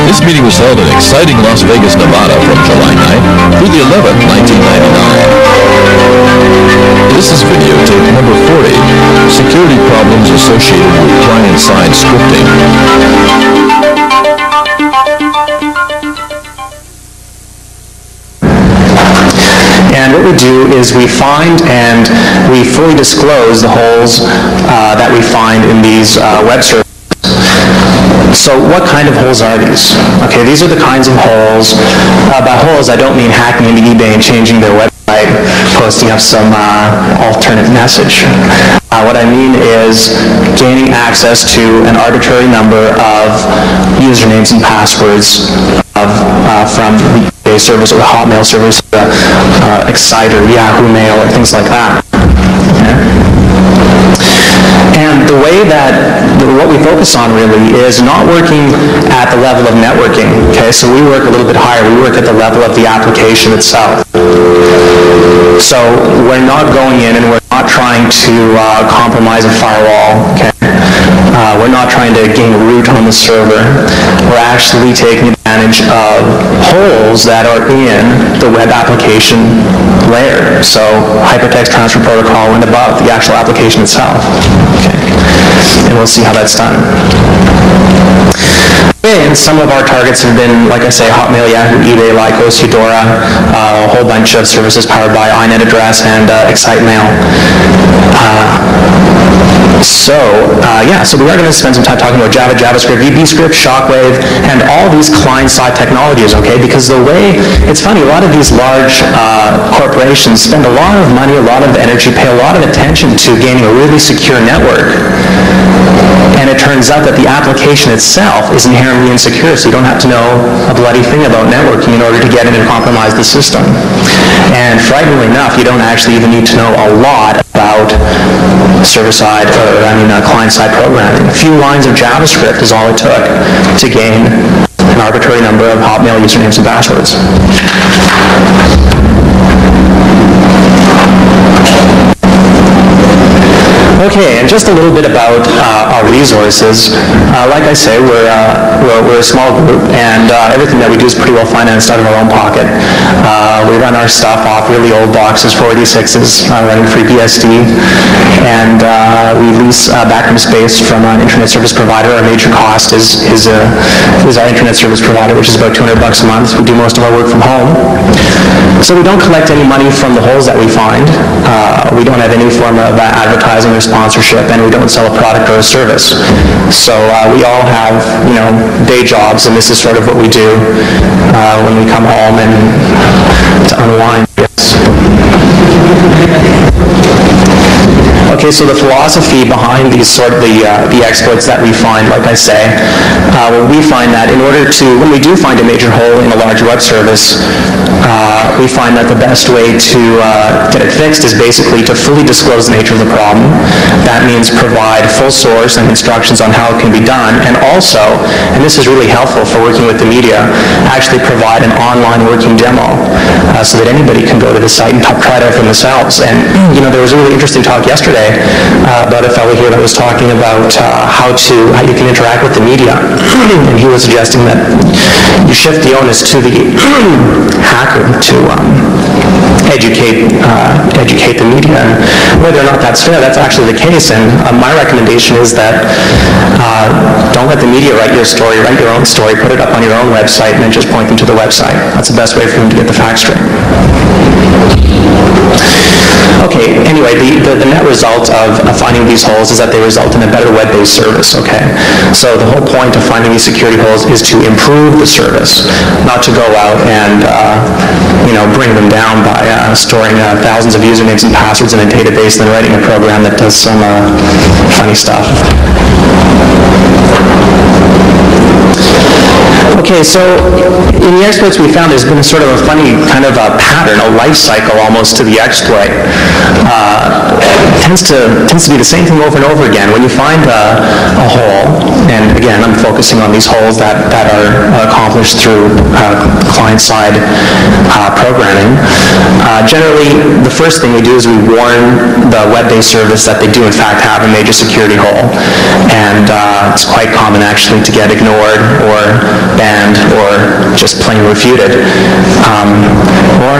This meeting was held in exciting Las Vegas, Nevada from July 9th through the 11th, 1999. This is videotape number 40, Security Problems Associated with Client-Side Scripting. And what we do is we find and we fully disclose the holes that we find in these web servers. So what kind of holes are these? Okay, these are the kinds of holes. By holes, I don't mean hacking into eBay and changing their website, posting up some alternate message. What I mean is gaining access to an arbitrary number of usernames and passwords from the eBay servers or the Hotmail servers, Exciter, Yahoo Mail, or things like that. Okay. And the way that, what we focus on really is not working at the level of networking, okay? So we work a little bit higher. We work at the level of the application itself. So we're not going in and we're not trying to compromise a firewall, okay? We're not trying to gain a root on the server. We're actually taking advantage of holes that are in the web application layer. So Hypertext Transfer Protocol and above the actual application itself. Okay. And we'll see how that's done. And some of our targets have been, like I say, Hotmail, Yahoo, eBay, Lycos, Eudora, a whole bunch of services powered by iNet Address and ExciteMail. So we are going to spend some time talking about Java, JavaScript, VBScript, Shockwave, and all these client-side technologies, okay? Because the way, it's funny, a lot of these large corporations spend a lot of money, a lot of energy, pay a lot of attention to gaining a really secure network. And it turns out that the application itself is inherently insecure, so you don't have to know a bloody thing about networking in order to get in and compromise the system. And frighteningly enough, you don't actually even need to know a lot about server-side, client-side programming. A few lines of JavaScript is all it took to gain an arbitrary number of Hotmail usernames and passwords. Okay, and just a little bit about our resources. Like I say, we're a small group, and everything that we do is pretty well financed out of our own pocket. We run our stuff off really old boxes, 486s, running FreeBSD, and we lease backroom space from an internet service provider. Our major cost is our internet service provider, which is about $200 a month. We do most of our work from home. So we don't collect any money from the holes that we find. We don't have any form of advertising or sponsorship, and we don't sell a product or a service. So we all have, day jobs, and this is sort of what we do when we come home and to unwind. Okay, so the philosophy behind these the exploits that we find, like I say, we find that when we do find a major hole in a large web service, we find that the best way to get it fixed is basically to fully disclose the nature of the problem. That means provide full source and instructions on how it can be done, and also, and this is really helpful for working with the media, actually provide an online working demo so that anybody can go to the site and try it out for themselves. And there was a really interesting talk yesterday about a fellow here that was talking about how you can interact with the media, and he was suggesting that you shift the onus to the hacker to educate the media. And whether or not that's fair, that's actually the case. And my recommendation is that don't let the media write your story, write your own story, put it up on your own website, and then just point them to the website. That's the best way for them to get the facts straight. Okay, anyway, the net result of finding these holes is that they result in a better web-based service, okay? So the whole point of finding these security holes is to improve the service, not to go out and, bring them down by storing thousands of usernames and passwords in a database and then writing a program that does some funny stuff. Okay, so in the exploits we found, there's been sort of a funny kind of a pattern, a life cycle almost to the exploit. tends to be the same thing over and over again. When you find a hole, and again, I'm focusing on these holes that are accomplished through client-side programming. Generally, the first thing we do is we warn the web-based service that they do in fact have a major security hole, and it's quite common actually to get ignored or banned or just plain refuted, or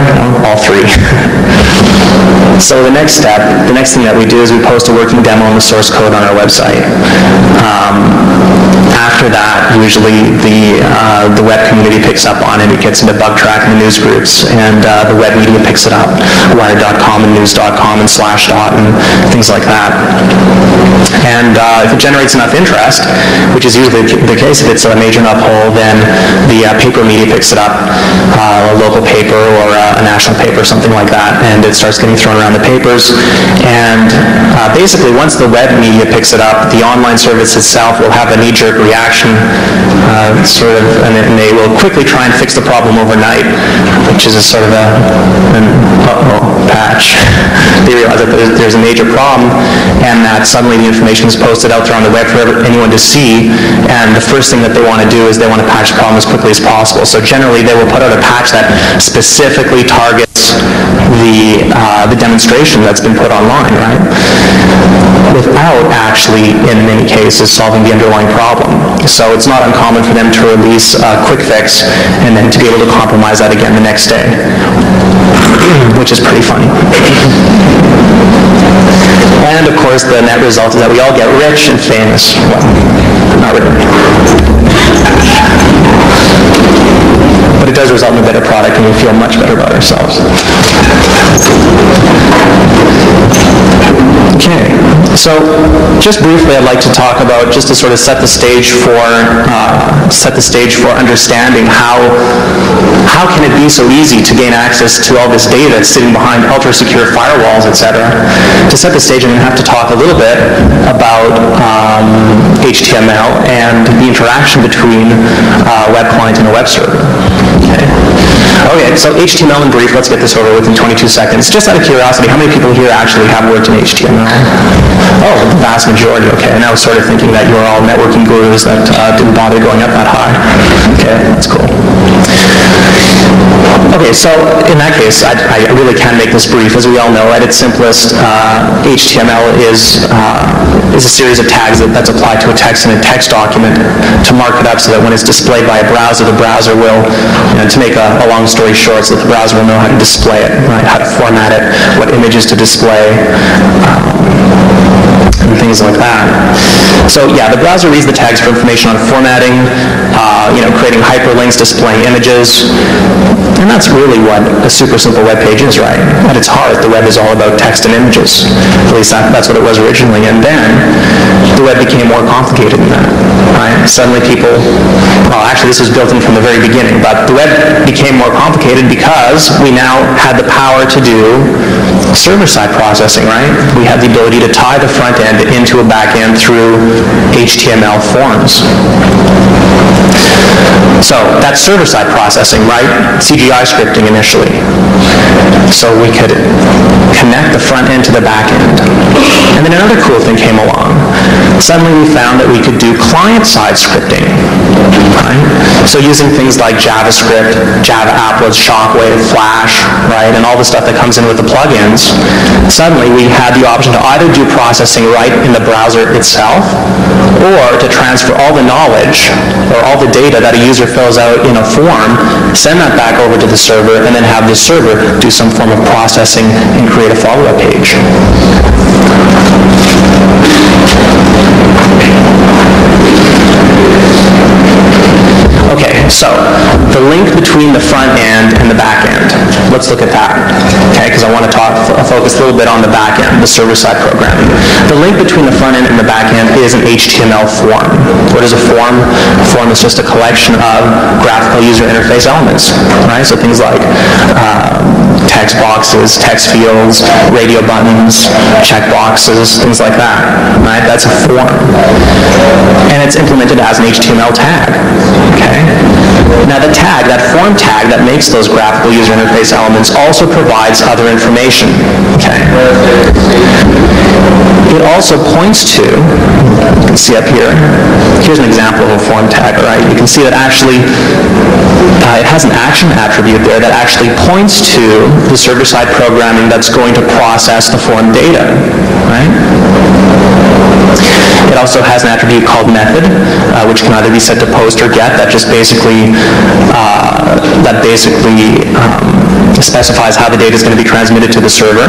all three. So the next step, the next thing that we do is we post a working demo on the source code on our website. After that, usually the web community picks up on it. It gets into bug track in the news groups, and the web media picks it up, wired.com and news.com and Slashdot and things like that. And if it generates enough interest, which is usually the case if it's a major enough hole, then the paper media picks it up, a local paper or a national paper, something like that, and it starts getting thrown around the papers. And basically, once the web media picks it up, the online service itself will have a knee-jerk reaction, and they will quickly try and fix the problem overnight, which is a sort of an patch. They realize that there's a major problem, and that suddenly the information is posted out there on the web for anyone to see, and the first thing that they want to do is they want to patch the problem as quickly as possible. So generally, they will put out a patch that specifically targets the demonstration that's been put online, right? Without actually, in many cases, solving the underlying problem. So it's not uncommon for them to release a quick fix and then to be able to compromise that again the next day, which is pretty funny. And of course, the net result is that we all get rich and famous. Well, not really. But it does result in a better product, and we feel much better about ourselves. Okay, so just briefly, I'd like to talk about, just to sort of set the stage for understanding how can it be so easy to gain access to all this data sitting behind ultra-secure firewalls, etc. To set the stage, I'm going to have to talk a little bit about HTML and the interaction between a web client and a web server. Okay, so HTML in brief, let's get this over with in 22 seconds. Just out of curiosity, how many people here actually have worked in HTML? Oh, the vast majority, okay. And I was sort of thinking that you were all networking gurus that didn't bother going up that high. Okay, that's cool. Okay, so in that case, I really can make this brief. As we all know, at its simplest, HTML is a series of tags that's applied to a text in a text document to mark it up so that when it's displayed by a browser, the browser will, to make a long story short, so that the browser will know how to display it, right, how to format it, what images to display, and things like that. So yeah, the browser reads the tags for information on formatting, creating hyperlinks, displaying images, and that's really what a super simple web page is, right? At its heart, the web is all about text and images. At least that's what it was originally, and then the web became more complicated than that, right? Suddenly people, well, actually this was built in from the very beginning, but the web became more complicated because we now had the power to do server-side processing, right? We had the ability to tie the front end into a back end through HTML forms. So that's server-side processing, right? CGI scripting initially. So we could connect the front end to the back end. And then another cool thing came along. Suddenly we found that we could do client-side scripting, right? So using things like JavaScript, Java Applets, Shockwave, Flash, right, and all the stuff that comes in with the plugins, suddenly we had the option to either do processing right in the browser itself, or to transfer all the knowledge or all the data that a user fills out in a form, send that back over to the server, and then have the server do some form of processing and create a follow-up page. Okay, so the link between the front end and the back end. Let's look at that, okay, because I want to focus a little bit on the back end, the server-side programming. The link between the front end and the back end is an HTML form. What is a form? A form is just a collection of graphical user interface elements, right? So things like text boxes, text fields, radio buttons, check boxes, things like that, right? That's a form. And it's implemented as an HTML tag, okay? Now the tag, that form tag that makes those graphical user interface elements also provides other information. Okay. It also points to, you can see up here, here's an example of a form tag, right? You can see that actually it has an action attribute there that actually points to the server-side programming that's going to process the form data, right? It also has an attribute called method, which can either be set to post or get. That just basically specifies how the data is going to be transmitted to the server.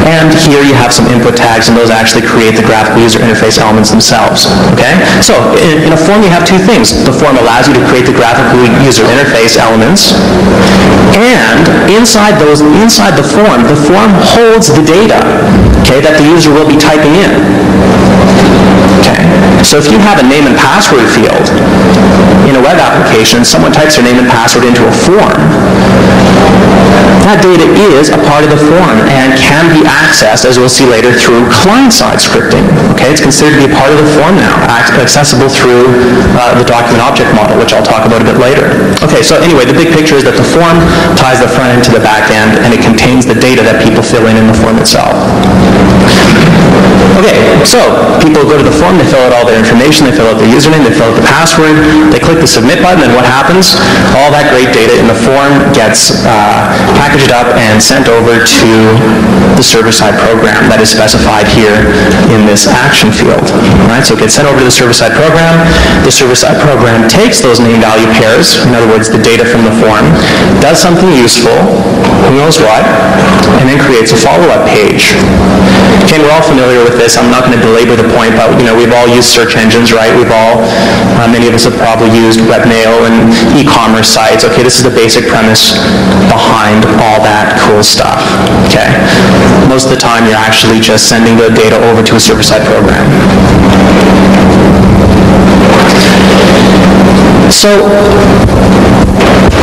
And here you have some input tags, and those actually create the graphical user interface elements themselves. Okay? So in a form you have two things. The form allows you to create the graphical user interface elements, and inside the form holds the data, okay, that the user will be typing in. Okay. So if you have a name and password field in a web application, someone types their name and password into a form, that data is a part of the form and can be accessed, as we'll see later, through client-side scripting. Okay, it's considered to be a part of the form now, accessible through the document object model, which I'll talk about a bit later. Okay, so anyway, the big picture is that the form ties the front end to the back end, and it contains the data that people fill in the form itself. Okay, so people go to the form, they fill out all their information, they fill out their username, they fill out the password, they click the submit button, and what happens? All that great data in the form gets packaged up and sent over to the server-side program that is specified here in this action field. Right? So it gets sent over to the server-side program. The server-side program takes those name-value pairs, in other words, the data from the form, does something useful, who knows what, and then creates a follow-up page. Okay, we're all familiar with this. I'm not going to belabor the point, but we've all used search engines, right? Many of us have probably used webmail and e-commerce sites. Okay, this is the basic premise behind all that cool stuff. Okay, most of the time you're actually just sending the data over to a server-side program. So,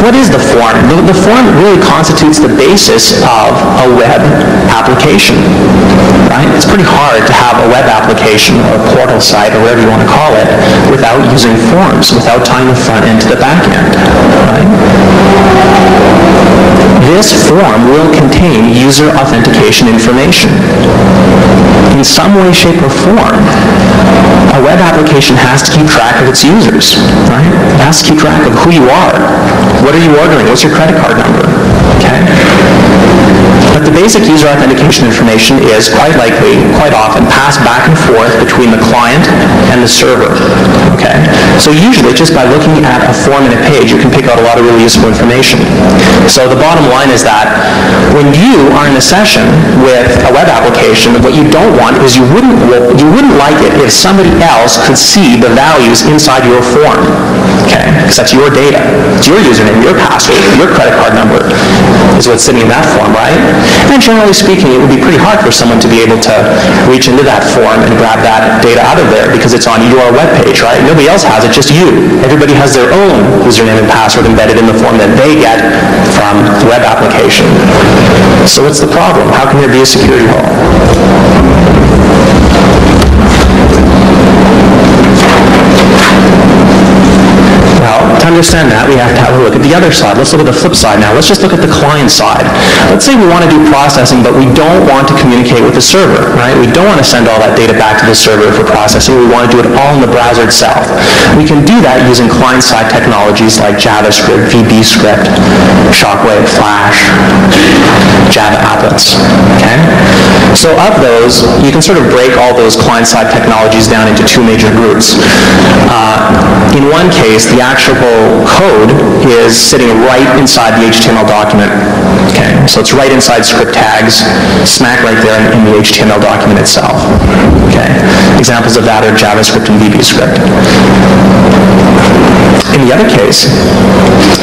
what is the form? The form really constitutes the basis of a web application, right? It's pretty hard to have a web application or a portal site or whatever you want to call it without using forms, without tying the front end to the back end, right? This form will contain user authentication information. In some way, shape, or form, a web application has to keep track of its users, right? It has to keep track of who you are. What are you ordering? What's your credit card number? Okay? But the basic user authentication information is quite likely, quite often, passed back and forth between the client and the server. Okay? So usually, just by looking at a form and a page, you can pick out a lot of really useful information. So the bottom line is that when you are in a session with a web application, what you don't want is you wouldn't like it if somebody else could see the values inside your form. Okay? Because that's your data. It's your username, your password, your credit card number is what's sitting in that form, right? And generally speaking, it would be pretty hard for someone to be able to reach into that form and grab that data out of there because it's on your web page, right? Nobody else has it, just you. Everybody has their own username and password embedded in the form that they get from the web application. So what's the problem? How can there be a security hole? Well, to understand that, we have to have a look at the other side. Let's look at the flip side now. Let's just look at the client side. Let's say we want to do processing, but we don't want to communicate with the server, right? We don't want to send all that data back to the server for processing. We want to do it all in the browser itself. We can do that using client-side technologies like JavaScript, VBScript, Shockwave, Flash, Java applets, okay? So of those, you can sort of break all those client-side technologies down into two major groups. In one case, the actual code is sitting right inside the HTML document. Okay, so it's right inside script tags, smack right there in the HTML document itself. Okay, examples of that are JavaScript and VBScript. In the other case,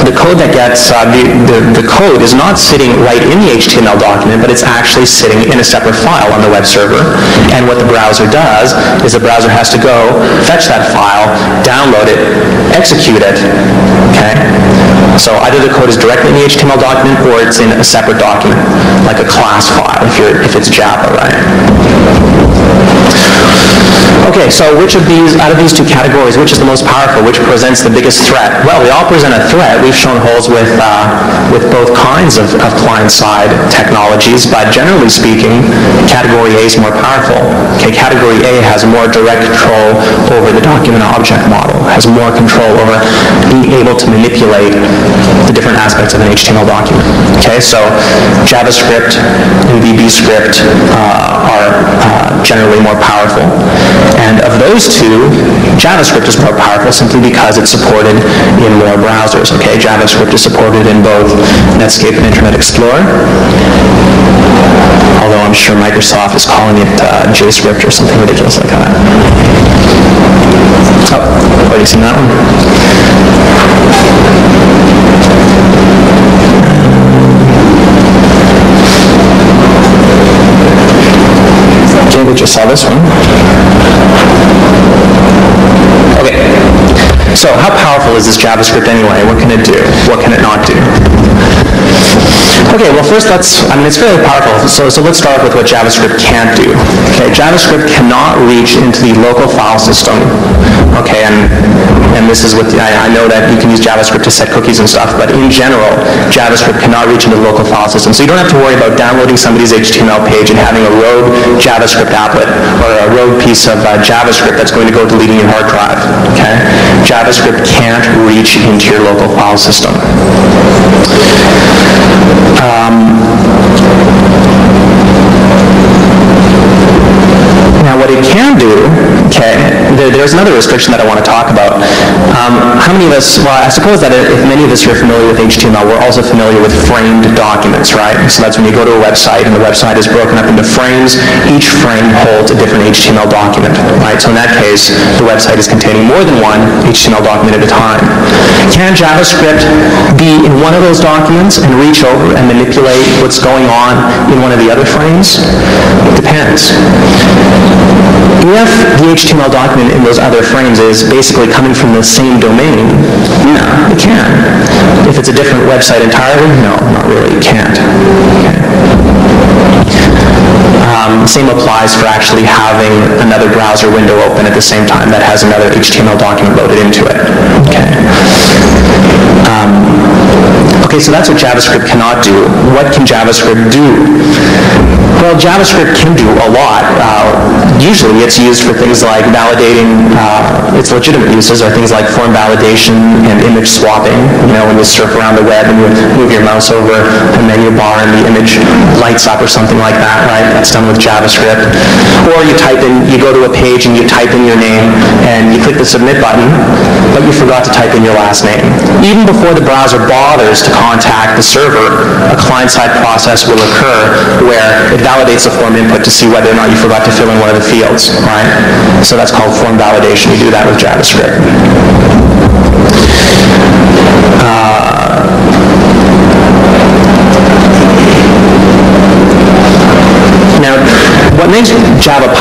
the code that gets the code is not sitting right in the HTML document, but it's actually sitting in a separate file on the web server. And what the browser does is the browser has to go fetch that file, download it, execute it. Okay, so either the code is directly in the HTML document or it's in a separate document, like a class file if it's Java, right? Okay. Okay, so which of these, out of these two categories, which is the most powerful? Which presents the biggest threat? Well, they all present a threat. We've shown holes with both kinds of client-side technologies, but generally speaking, category A is more powerful. Okay, category A has more direct control over the document object model, has more control over being able to manipulate the different aspects of an HTML document. Okay, so JavaScript and VBScript are generally more powerful. And of those two, JavaScript is more powerful simply because it's supported in more browsers. Okay, JavaScript is supported in both Netscape and Internet Explorer, although I'm sure Microsoft is calling it JScript or something ridiculous like that. Oh, already seen that one? Okay, we just saw this one. Okay, so how powerful is this JavaScript anyway? What can it do? What can it not do? Okay, well first it's fairly powerful, so let's start with what JavaScript can't do. Okay, JavaScript cannot reach into the local file system. Okay, and this is what, I know that you can use JavaScript to set cookies and stuff, but in general, JavaScript cannot reach into the local file system. So you don't have to worry about downloading somebody's HTML page and having a rogue JavaScript applet or a rogue piece of JavaScript that's going to go deleting your hard drive. Okay, JavaScript can't reach into your local file system. Now what it can do, okay, there's another restriction that I want to talk about. How many of us, well I suppose that if many of us are familiar with HTML, we're also familiar with framed documents, right? So that's when you go to a website and the website is broken up into frames. Each frame holds a different HTML document, right? So in that case, the website is containing more than one HTML document at a time. Can JavaScript be in one of those documents and reach over and manipulate what's going on in one of the other frames? It depends. If the HTML document in those other frames is basically coming from the same domain, yeah, it can. If it's a different website entirely, no, not really, it can't. Okay. Same applies for actually having another browser window open at the same time that has another HTML document loaded into it. Okay. Okay, so that's what JavaScript cannot do. What can JavaScript do? Well, JavaScript can do a lot. Usually it's used for things like validating, its legitimate uses are things like form validation and image swapping. You know, when you surf around the web and you move your mouse over the menu bar and the image lights up or something like that, right? That's done with JavaScript. Or you go to a page and you type in your name and you click the submit button, but you forgot to type in your last name. Even before the browser bothers to contact the server, a client-side process will occur where it validates the form input to see whether or not you forgot to fill in one of the fields, right? So that's called form validation. You do that with JavaScript. Now, what makes JavaScript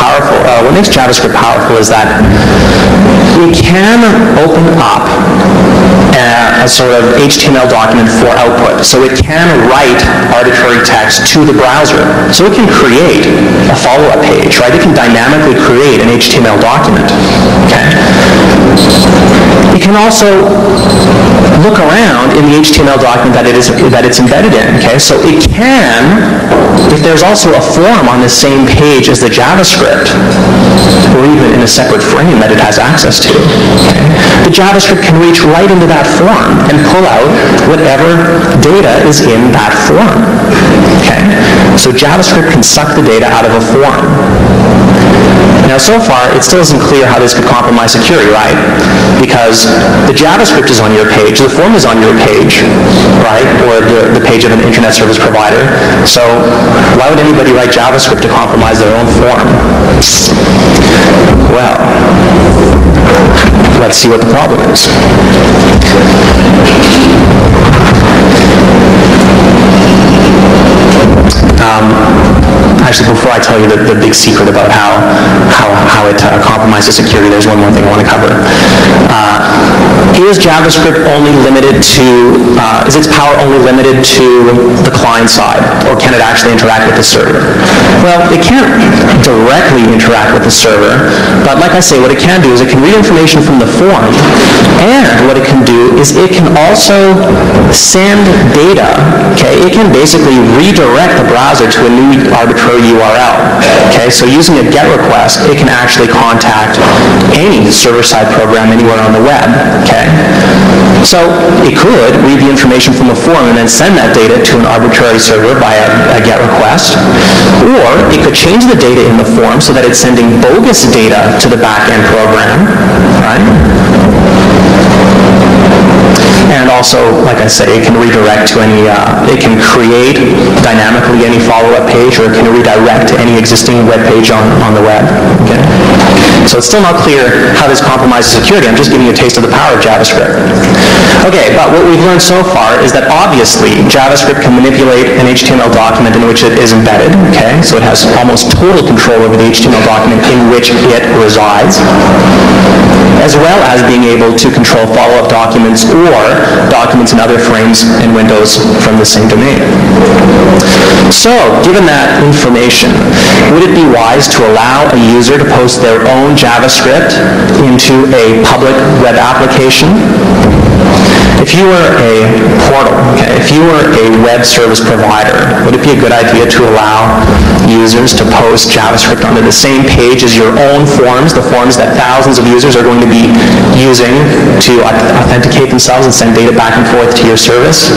powerful is that we can open up a sort of HTML document for output. So it can write arbitrary text to the browser. So it can create a follow-up page, right? It can dynamically create an HTML document. Okay. It can also look around in the HTML document that it's embedded in. Okay. So it can, if there's also a form on the same page as the JavaScript, or even in a separate frame that it has access to, okay, the JavaScript can reach right into that form and pull out whatever data is in that form. Okay? So JavaScript can suck the data out of a form. Now, so far, it still isn't clear how this could compromise security, right? Because the JavaScript is on your page, the form is on your page, right? Or the page of an internet service provider. So why would anybody write JavaScript to compromise their own form? Well, let's see what the problem is. Actually, before I tell you the big secret about how it compromises compromises security, there's one more thing I want to cover. Is JavaScript only limited to, is its power only limited to the client side, or can it actually interact with the server? Well, it can't directly interact with the server, but like I say, what it can do is it can read information from the form, and what it can do is it can also send data, okay? It can basically redirect the browser to a new arbitrary URL, okay? So using a GET request, it can actually contact any server-side program anywhere on the web, okay? So it could read the information from the form and then send that data to an arbitrary server by a GET request, or it could change the data in the form so that it's sending bogus data to the back-end program, right? And also, like I say, it can redirect to any, it can create dynamically any follow-up page, or it can redirect to any existing web page on the web. Okay? So it's still not clear how this compromises security. I'm just giving you a taste of the power of JavaScript. Okay, but what we've learned so far is that obviously JavaScript can manipulate an HTML document in which it is embedded. Okay, so it has almost total control over the HTML document in which it resides, as well as being able to control follow-up documents or documents in other frames in Windows from the same domain. So, given that information, would it be wise to allow a user to post their own JavaScript into a public web application? If you were a portal, okay, if you were a web service provider, would it be a good idea to allow users to post JavaScript onto the same page as your own forms, the forms that thousands of users are going to be using to authenticate themselves and send data back and forth to your service?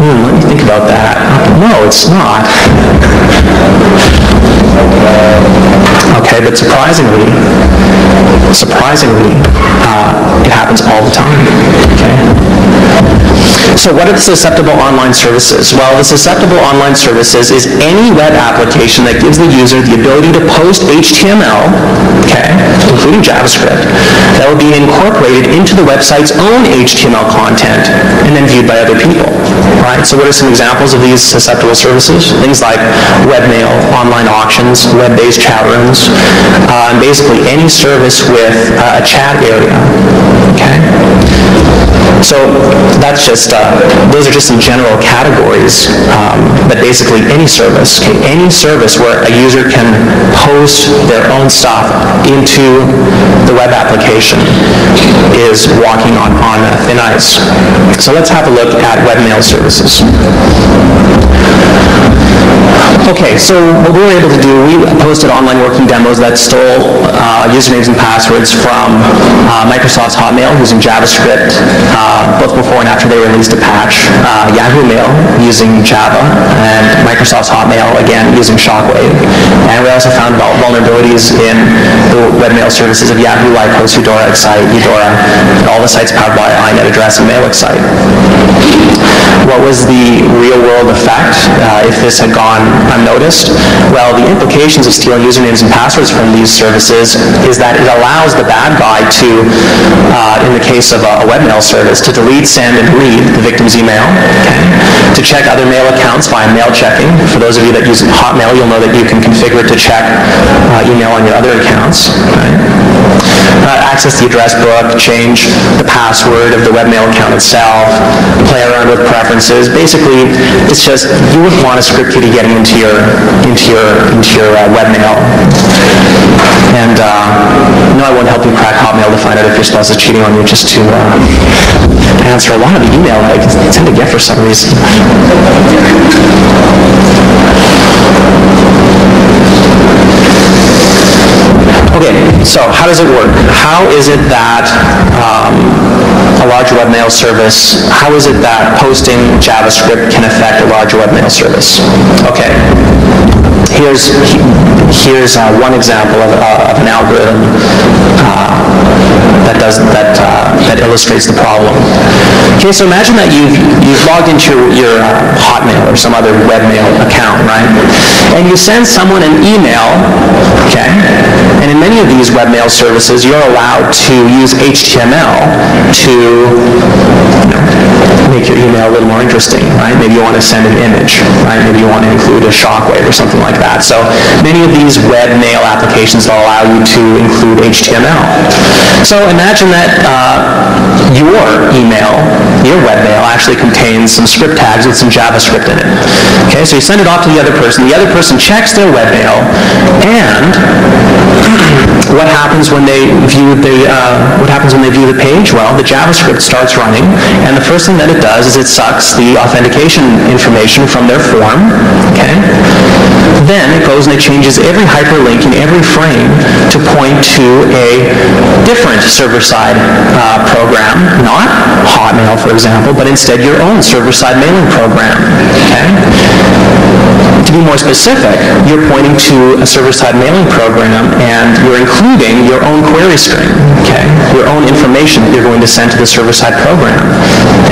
Let me think about that. No, it's not. Okay, but surprisingly, it happens all the time. Okay. So what are the susceptible online services? Well, the susceptible online services is any web application that gives the user the ability to post HTML, okay, including JavaScript, that will be incorporated into the website's own HTML content and then viewed by other people, right? So what are some examples of these susceptible services? Things like webmail, online auctions, web-based chat rooms, and basically any service with a chat area, okay? So that's just, those are just some general categories, but basically any service, okay, any service where a user can post their own stuff into the web application is walking on thin ice. So let's have a look at webmail services. Okay, so what we were able to do, we posted online working demos that stole usernames and passwords from Microsoft's Hotmail using JavaScript, both before and after they released a patch, Yahoo Mail using Java, and Microsoft's Hotmail, again, using Shockwave. And we also found vulnerabilities in the webmail services of Yahoo, Lycos, Eudora, Excite, Eudora, and all the sites powered by iNet Address and MailExcite. What was the real-world effect if this had gone unnoticed? Well, the implications of stealing usernames and passwords from these services is that it allows the bad guy to, in the case of a webmail service, to delete, send, and read the victim's email, okay? To check other mail accounts via mail checking. For those of you that use Hotmail, you'll know that you can configure it to check email on your other accounts, okay? Access the address book, change the password of the webmail account itself, play around with preferences. Basically, it's just, you wouldn't want a script kiddie getting into your webmail. And no, I won't help you crack Hotmail to find out if your spouse is cheating on you, just to answer a lot of the email that I tend to get for some reason. Okay, so how does it work? How is it that a large webmail service, how is it that posting JavaScript can affect a large webmail service? Okay, here's one example of an algorithm that illustrates the problem. Okay, so imagine that you've logged into your Hotmail or some other webmail account, right? And you send someone an email, okay? And in many of these webmail services, you're allowed to use HTML to make your email a little more interesting, right? Maybe you want to send an image, right? Maybe you want to include a shockwave or something like that. So many of these webmail applications will allow you to include HTML. So imagine that your email, your webmail, actually contains some script tags with some JavaScript in it. Okay, so you send it off to the other person checks their webmail, and what happens when they view the page? Well, the JavaScript starts running, and the first thing that it does is it sucks the authentication information from their form, okay? Then it goes and it changes every hyperlink in every frame to point to a different server-side program, not Hotmail, for example, but instead your own server-side mailing program, okay? To be more specific, you're pointing to a server-side mailing program and you're including your own query string, okay? Your own information that you're going to send to the server-side program.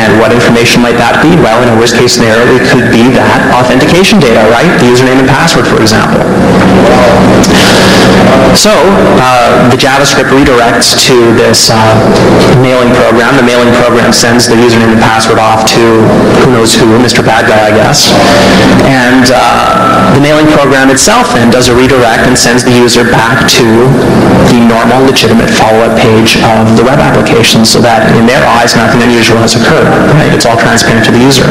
And what information might that be? Well, in a worst-case scenario, it could be that authentication data, right? The username and password, for example. So, the JavaScript redirects to this mailing program. The mailing program sends the username and password off to who knows who, Mr. Bad Guy, I guess. And the mailing program itself then does a redirect and sends the user back to the normal, legitimate follow-up page of the web application so that in their eyes nothing unusual has occurred. Right? It's all transparent to the user.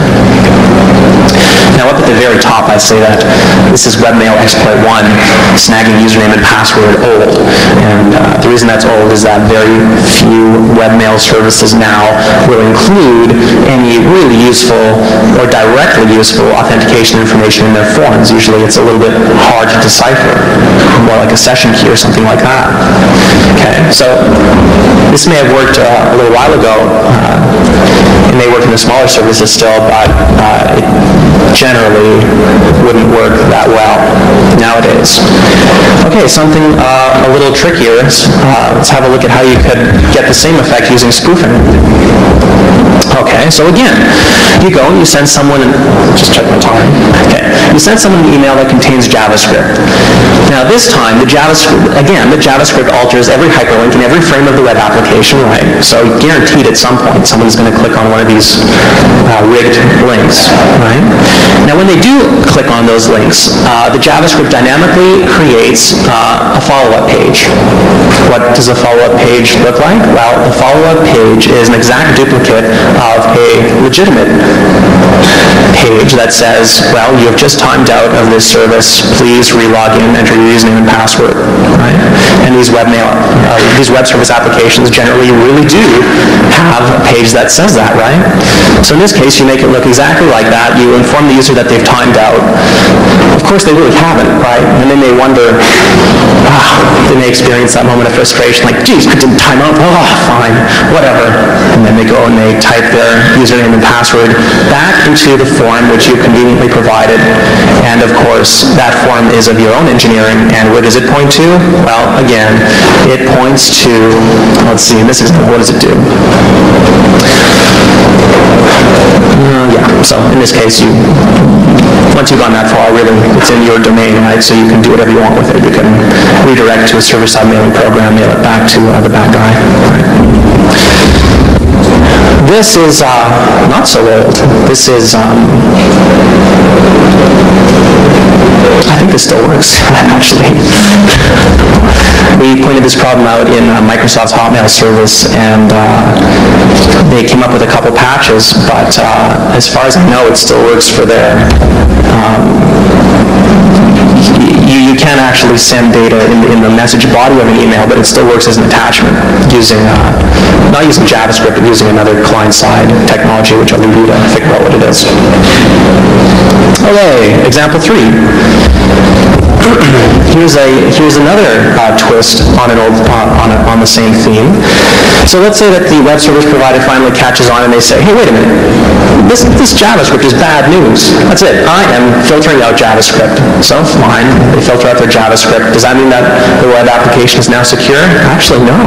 Now up at the very top I say that this is webmail exploit 1, snagging username and password old. And the reason that's old is that very few webmail services now will include any really useful or directly useful authentication information in their forms. Usually it's a little bit hard to decipher, more like a session key or something like that. Okay, so this may have worked a little while ago. It may work in the smaller services still, but it generally wouldn't work that well nowadays. Okay, something a little trickier. Let's have a look at how you could get the same effect using spoofing. Okay, so again, you go and you send someone, just check my time. Okay, you send someone an email that contains JavaScript. Now this time, the JavaScript alters every hyperlink in every frame of the web application, right? So guaranteed at some point someone's going to click on one of these rigged links, right? Now when they do click on those links, the JavaScript dynamically creates a follow-up page. What does a follow-up page look like? Well, the follow-up page is an exact duplicate of a legitimate page that says, well, you have just timed out of this service, please re-log in, enter your username and password, right? And these web service applications generally really do have a page that says that, right? So in this case, you make it look exactly like that. You inform the user that they've timed out. Of course, they really haven't, right? And then they wonder, they may experience that moment of frustration, like, geez, I didn't time out. Oh, fine, whatever. And then they go and they type their username and password back into the form which you conveniently provided. And of course, that form is of your own engineering. And where does it point to? Well, again, it points to, let's see, in this example, what does it do? So in this case, once you've gone that far, really, it's in your domain, right? So you can do whatever you want with it. You can redirect to a server-side mailing program, mail it back to the bad guy. This is not so old. This is, I think this still works, actually. We pointed this problem out in Microsoft's Hotmail service, and they came up with a couple patches, but as far as I know, it still works for their... You can actually send data in the message body of an email, but it still works as an attachment using, not using JavaScript, but using another client-side technology, which I'll leave you to figure out what it is. Okay, example 3. Here's another twist on on the same theme. So let's say that the web service provider finally catches on and they say, hey, wait a minute, this JavaScript is bad news. That's it. I am filtering out JavaScript. So fine, they filter out their JavaScript. Does that mean that the web application is now secure? Actually, no.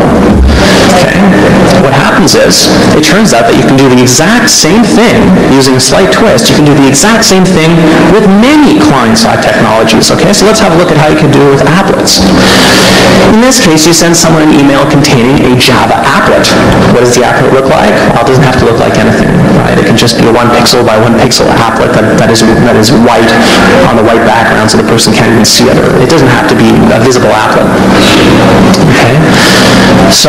Okay. What happens happens is, it turns out that you can do the exact same thing, using a slight twist, you can do the exact same thing with many client-side technologies, okay? So let's have a look at how you can do it with applets. In this case, you send someone an email containing a Java applet. What does the applet look like? Well, it doesn't have to look like anything, right? It can just be a 1 pixel by 1 pixel applet that is white on the white background so the person can't even see it. It doesn't have to be a visible applet. Okay? So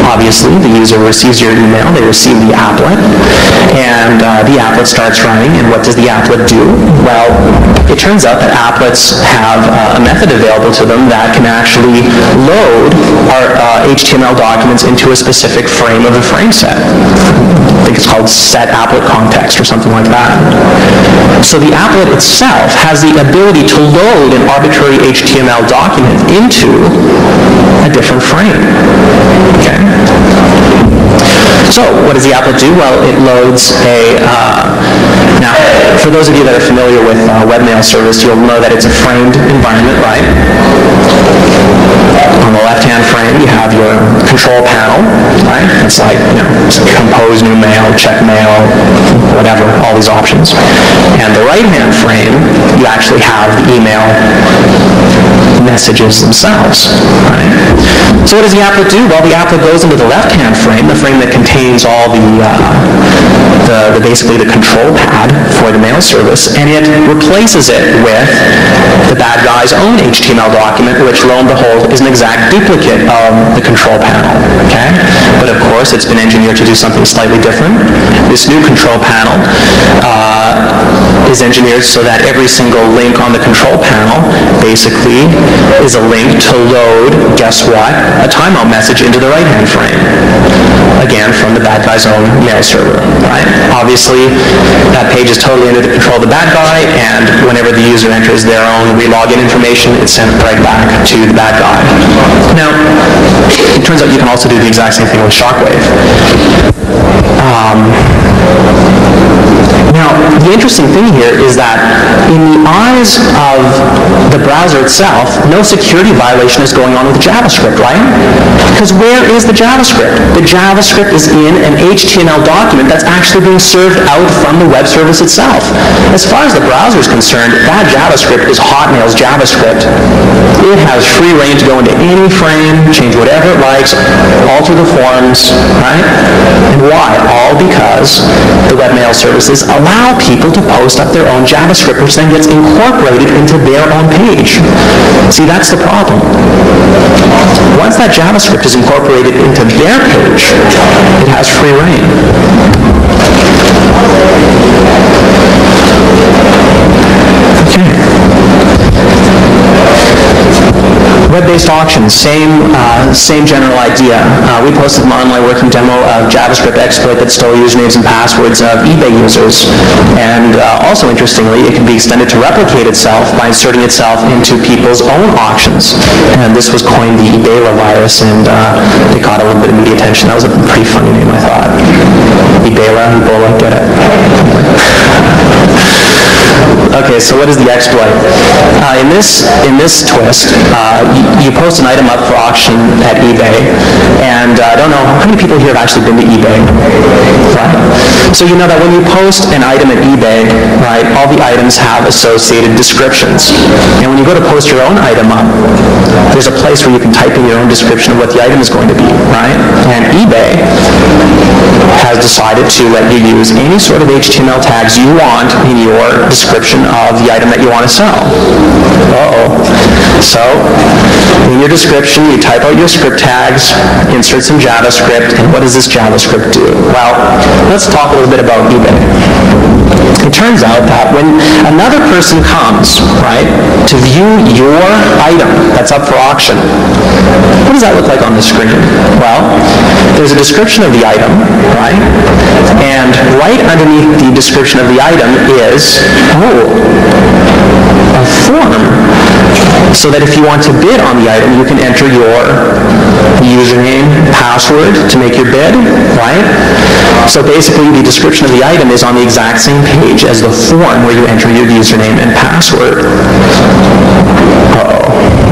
obviously the user receives your email, they receive the applet, and the applet starts running, and what does the applet do? Well, it turns out that applets have a method available to them that can actually load our HTML documents into a specific frame of the frame set. I think it's called set applet context or something like that. So the applet itself has the ability to load an arbitrary HTML document into a different frame. Okay? So what does the applet do? Well, it loads now, for those of you that are familiar with webmail service, you'll know that it's a framed environment, right? On the left-hand frame, you have your control panel, right? It's like, compose new mail, check mail, whatever, all these options. And the right-hand frame, you actually have the email messages themselves, right? So what does the applet do? Well, the applet goes into the left-hand frame, the frame that contains all basically the control pad for the mail service, and it replaces it with the bad guy's own HTML document, which, lo and behold, is an exact duplicate of the control panel, okay? But of course, it's been engineered to do something slightly different. This new control panel is engineered so that every single link on the control panel basically is a link to load, guess what, a timeout message into the right-hand frame. Again, from the bad guy's own mail server, right? Obviously, that page is totally under the control of the bad guy, and whenever the user enters their own re-login information, it's sent right back to the bad guy. Now, it turns out you can also do the exact same thing with Shockwave. Now, the interesting thing here is that in the eyes of the browser itself, no security violation is going on with JavaScript, right? Because where is the JavaScript? The JavaScript is in an HTML document that's actually being served out from the web service itself. As far as the browser is concerned, that JavaScript is Hotmail's JavaScript. It has free reign to go into any frame, change whatever it likes, alter the forms, right? And why? All because the webmail services allow people to post up their own JavaScript, which then gets incorporated into their own page. See, that's the problem. Once that JavaScript is incorporated into their page, it has free reign. Okay. Web-based auctions, same general idea. We posted an online working demo of JavaScript exploit that stole usernames and passwords of eBay users. And also interestingly, it can be extended to replicate itself by inserting itself into people's own auctions. And this was coined the Ebola virus, and it caught a little bit of media attention. That was a pretty funny name, I thought. Ebola, get it? Okay, so what is the exploit? In this twist, you post an item up for auction at eBay, and I don't know, how many people here have actually been to eBay? Right? So you know that when you post an item at eBay, right, all the items have associated descriptions. And when you go to post your own item up, there's a place where you can type in your own description of what the item is going to be, right? And eBay has decided to let you use any sort of HTML tags you want in your description of the item that you want to sell. So, in your description, you type out your script tags, insert some JavaScript, and what does this JavaScript do? Well, let's talk a little bit about eBay. It turns out that when another person comes, right, to view your item that's up for auction, what does that look like on the screen? Well, there's a description of the item, right? And right underneath the description of the item is, a form. So that if you want to bid on the item, you can enter your username, password to make your bid, right? So basically, the description of the item is on the exact same page as the form where you enter your username and password.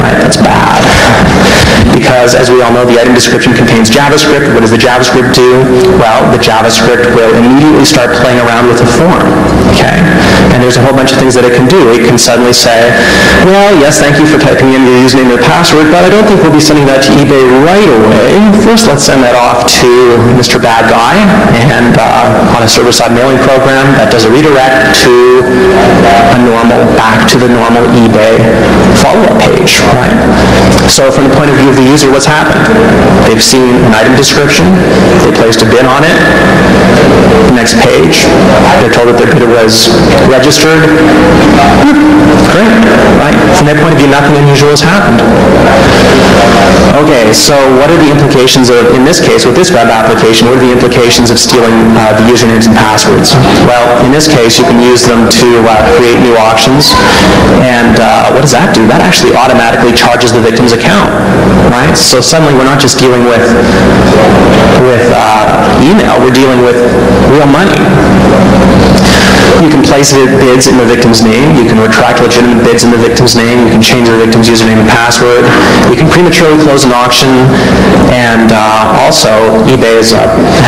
Right, that's bad. because, as we all know, the item description contains JavaScript. What does the JavaScript do? Well, the JavaScript will immediately start playing around with the form, okay? And there's a whole bunch of things that it can do. It can suddenly say, well, yes, thank you for typing in your username and password, but I don't think we'll be sending that to eBay right away. First, let's send that off to Mr. Bad Guy, and on a server-side mailing program, that does a redirect to back to the normal eBay follow-up page, right? So from the point of view of the user, what's happened? They've seen an item description, they placed a bid on it, the next page, they're told that their bid was registered. Great, right? From their point of view, nothing unusual has happened. Okay, so what are the implications of, in this case, with this web application, what are the implications of stealing the usernames and passwords? Well, in this case, you can use them to create new auctions, and what does that do? That actually automatically charges the victim's account, right? So suddenly we're not just dealing with email, we're dealing with real money. You can place bids in the victim's name. You can retract legitimate bids in the victim's name. You can change the victim's username and password. You can prematurely close an auction. And also, eBay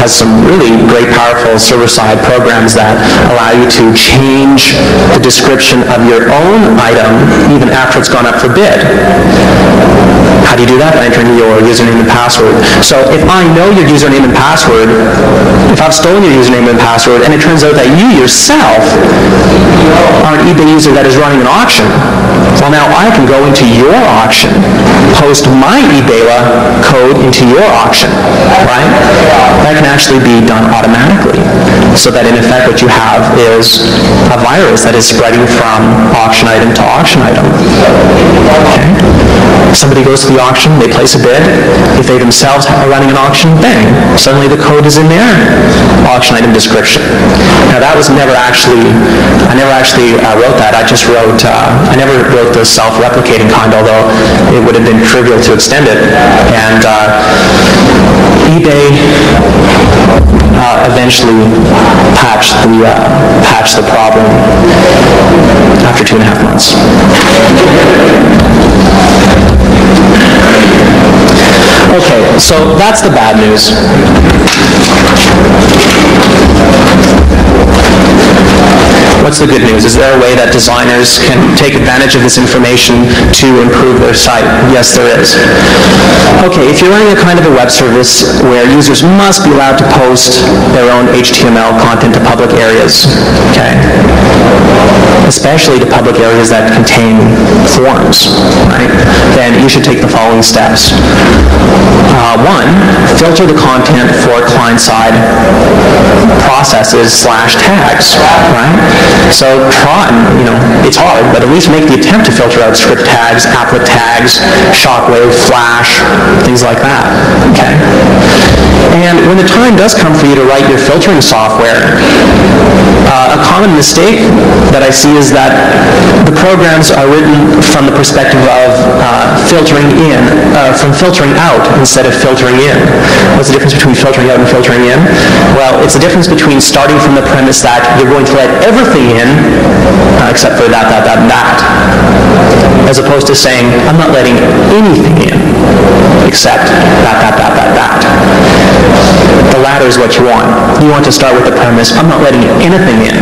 has some really great, powerful server-side programs that allow you to change the description of your own item even after it's gone up for bid. How do you do that? By entering your username and password. So if I know your username and password, if I've stolen your username and password, and it turns out that you yourself are an eBay user that is running an auction, well, now I can go into your auction, post my eBayla code into your auction, right? That can actually be done automatically, so that in effect what you have is a virus that is spreading from auction item to auction item. Okay? Somebody goes to the auction, they place a bid. If they themselves are running an auction, bang, suddenly the code is in their auction item description. Now that was never actually, I never actually wrote that. I just wrote, I never wrote the self-replicating kind, although it would have been trivial to extend it. And eBay eventually patched the problem after 2.5 months. Okay, so that's the bad news. What's the good news? Is there a way that designers can take advantage of this information to improve their site? Yes, there is. Okay, if you're running a kind of a web service where users must be allowed to post their own HTML content to public areas, okay, especially to public areas that contain forms, right, then you should take the following steps. One, filter the content for client-side processes / tags, right? So try, it's hard, but at least make the attempt to filter out script tags, applet tags, Shockwave, Flash, things like that, okay? And when the time does come for you to write your filtering software, a common mistake that I see is that the programs are written from the perspective of filtering in, from filtering out instead of filtering in. What's the difference between filtering out and filtering in? Well, it's the difference between starting from the premise that you're going to let everything in, except for that, as opposed to saying, I'm not letting anything in, except that. The latter is what you want. You want to start with the premise, I'm not letting anything in.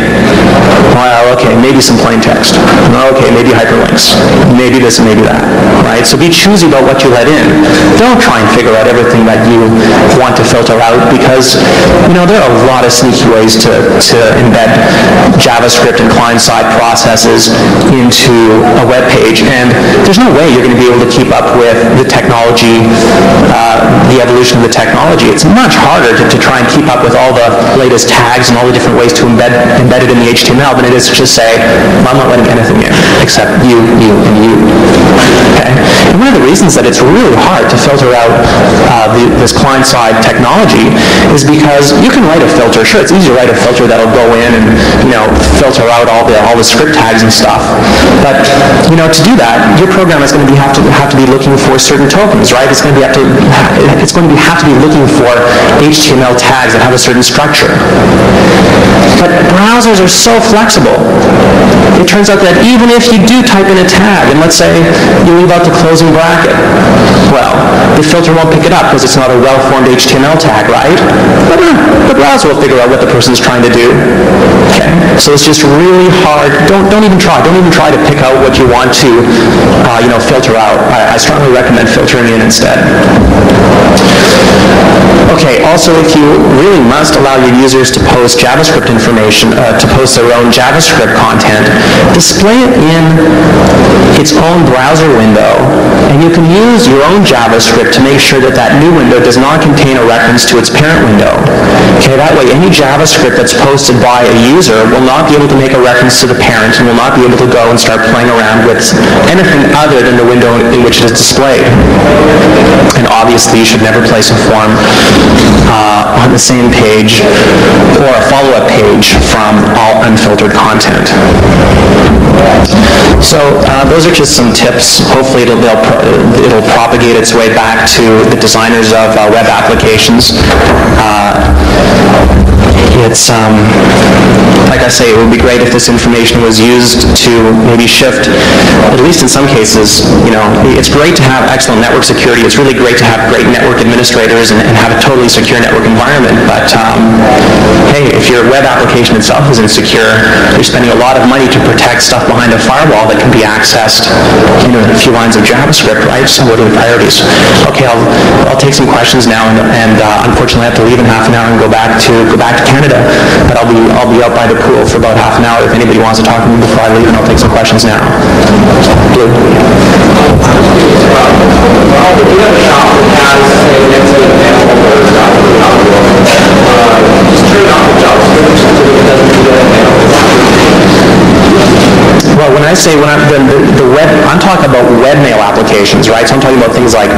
Well, okay, maybe some plain text. Okay, maybe hyperlinks. Maybe this, maybe that. Right? So be choosy about what you let in. Don't try and figure out everything that you want to filter out, because there are a lot of sneaky ways to embed JavaScript and client-side processes into a web page, and there's no way you're going to be able to keep up with the technology, the evolution of the technology. It's much harder to try and keep up with all the latest tags and all the different ways to embed it in the HTML than it is to just say, I'm not letting anything in except you, and you. Okay? And one of the reasons that it's really hard to filter out this client-side technology is because you can write a filter. Sure, it's easy to write a filter that'll go in and filter out all the script tags and stuff. But to do that, your program is going to have to be looking for certain tokens, right? It's going to have it's going to have to be looking for HTML tags that have a certain structure. But browsers are so flexible. It turns out that even if you do type in a tag, and let's say you leave out the closing bracket, well, the filter won't pick it up because it's not a well-formed HTML tag, right? But the browser will figure out what the person's trying to do. Okay? So it's just really hard. Don't even try. Don't even try to pick out what you want to, filter out. I strongly recommend filtering in instead. Okay, also if you really must allow your users to post JavaScript information, to post their own JavaScript content, display it in its own browser window, and you can use your own JavaScript to make sure that that new window does not contain a reference to its parent window. Okay, that way any JavaScript that's posted by a user will not be able to make a reference to the parent and will not be able to go and start playing around with anything other than the window in which it is displayed. And obviously you should never place a form on the same page or a follow-up page from all unfiltered content. So those are just some tips. Hopefully it'll propagate its way back to the designers of web applications. It's, like I say, it would be great if this information was used to maybe shift, at least in some cases, it's great to have excellent network security. It's really great to have great network administrators and have a totally secure network environment. But, hey, if your web application itself is insecure, you're spending a lot of money to protect stuff behind a firewall that can be accessed in a few lines of JavaScript, right? So what are the priorities? Okay, I'll take some questions now, and unfortunately I have to leave in half an hour and go back to Canada, but I'll be out by the pool for about half an hour if anybody wants to talk to me before I leave, and I'll take some questions now. Blue. Well, when I say the web, I'm talking about webmail applications, right? So I'm talking about things like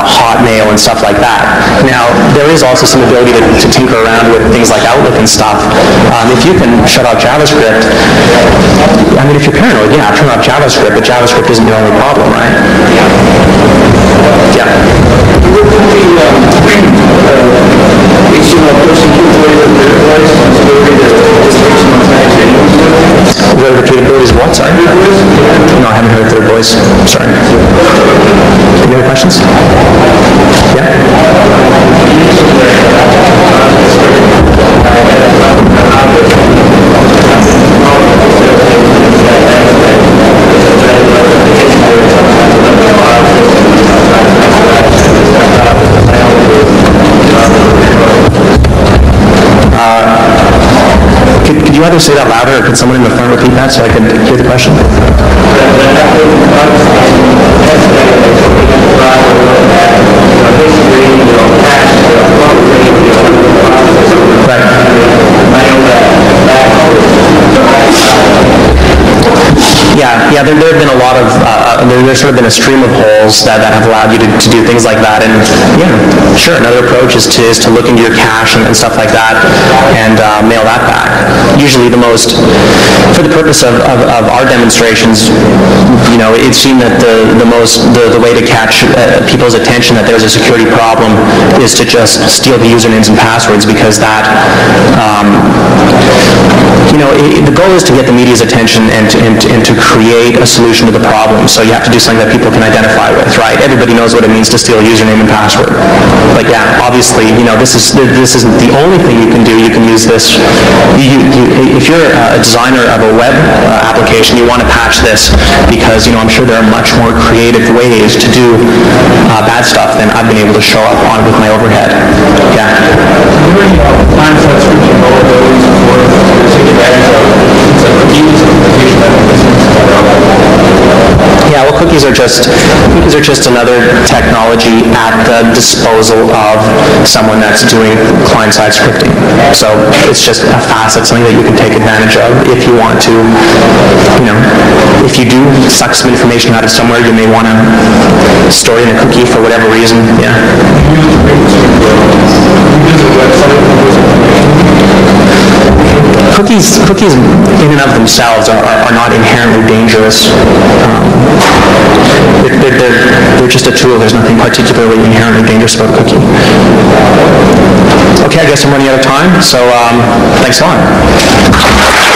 Hotmail and stuff like that. Now, there is also some ability to tinker around with things like Outlook and stuff. If you can shut off JavaScript, I mean, if you're paranoid, yeah, turn off JavaScript, but JavaScript isn't the only problem, right? Yeah. What are the capabilities of what, sorry? No, I haven't heard third voice. Sorry. Any other questions? Yeah? Could you either say that louder, or could someone in the front repeat that so I could hear the question? Yeah, there have been a lot of, there's sort of been a stream of holes that have allowed you to do things like that, and yeah, sure, another approach is to look into your cache and stuff like that, and mail that back. Usually for the purpose of our demonstrations, it seemed that the way to catch people's attention that there's a security problem is to just steal the usernames and passwords, because that, the goal is to get the media's attention and to create a solution to the problem. So you have to do something that people can identify with, right? Everybody knows what it means to steal a username and password. But yeah, obviously, this isn't the only thing you can do. You can use this. If you're a designer of a web application, you want to patch this because, I'm sure there are much more creative ways to do bad stuff than I've been able to show up on with my overhead. Yeah. Yeah, well, cookies are just another technology at the disposal of someone that's doing client-side scripting. So it's just a facet, something that you can take advantage of if you want to. If you do suck some information out of somewhere, you may want to store it in a cookie for whatever reason. Yeah. Cookies in and of themselves are not inherently dangerous. they're just a tool. There's nothing particularly inherently dangerous about a cookie. Okay, I guess I'm running out of time, so thanks a lot.